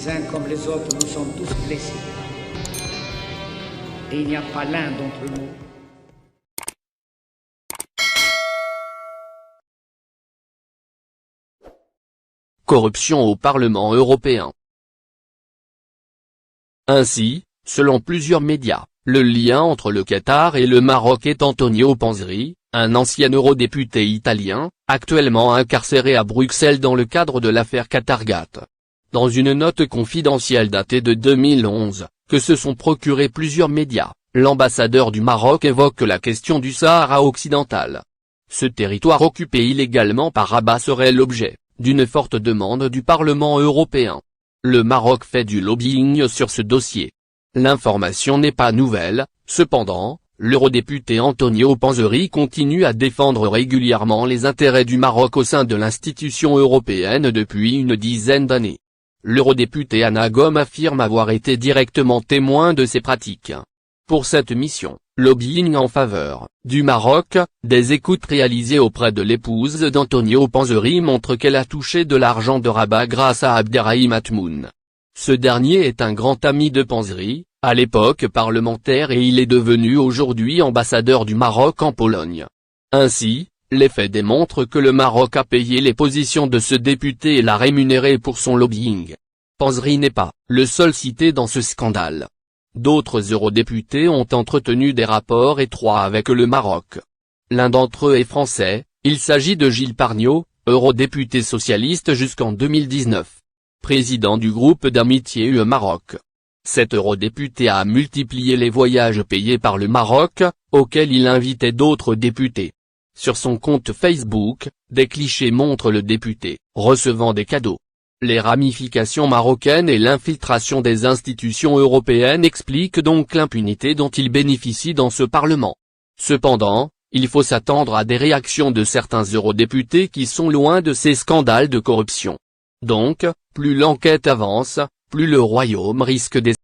Les uns comme les autres, nous sommes tous blessés. Et il n'y a pas l'un d'entre nous corruption au Parlement européen. Ainsi, selon plusieurs médias, le lien entre le Qatar et le Maroc est Antonio Panzeri, un ancien eurodéputé italien, actuellement incarcéré à Bruxelles dans le cadre de l'affaire Qatargate. Dans une note confidentielle datée de 2011, que se sont procurés plusieurs médias, l'ambassadeur du Maroc évoque la question du Sahara occidental. Ce territoire occupé illégalement par Rabat serait l'objet d'une forte demande du Parlement européen. Le Maroc fait du lobbying sur ce dossier. L'information n'est pas nouvelle, cependant, l'eurodéputé Antonio Panzeri continue à défendre régulièrement les intérêts du Maroc au sein de l'institution européenne depuis une dizaine d'années. L'eurodéputé Anna Gomes affirme avoir été directement témoin de ces pratiques. Pour cette mission, lobbying en faveur du Maroc, des écoutes réalisées auprès de l'épouse d'Antonio Panzeri montrent qu'elle a touché de l'argent de Rabat grâce à Abderrahim Atmoun. Ce dernier est un grand ami de Panzeri, à l'époque parlementaire, et il est devenu aujourd'hui ambassadeur du Maroc en Pologne. Ainsi, les faits démontrent que le Maroc a payé les positions de ce député et l'a rémunéré pour son lobbying. Panzeri n'est pas le seul cité dans ce scandale. D'autres eurodéputés ont entretenu des rapports étroits avec le Maroc. L'un d'entre eux est français, il s'agit de Gilles Pargnot, eurodéputé socialiste jusqu'en 2019. Président du groupe d'amitié UE-Maroc. Cet eurodéputé a multiplié les voyages payés par le Maroc, auxquels il invitait d'autres députés. Sur son compte Facebook, des clichés montrent le député recevant des cadeaux. Les ramifications marocaines et l'infiltration des institutions européennes expliquent donc l'impunité dont il bénéficie dans ce Parlement. Cependant, il faut s'attendre à des réactions de certains eurodéputés qui sont loin de ces scandales de corruption. Donc, plus l'enquête avance, plus le royaume risque d'escalader.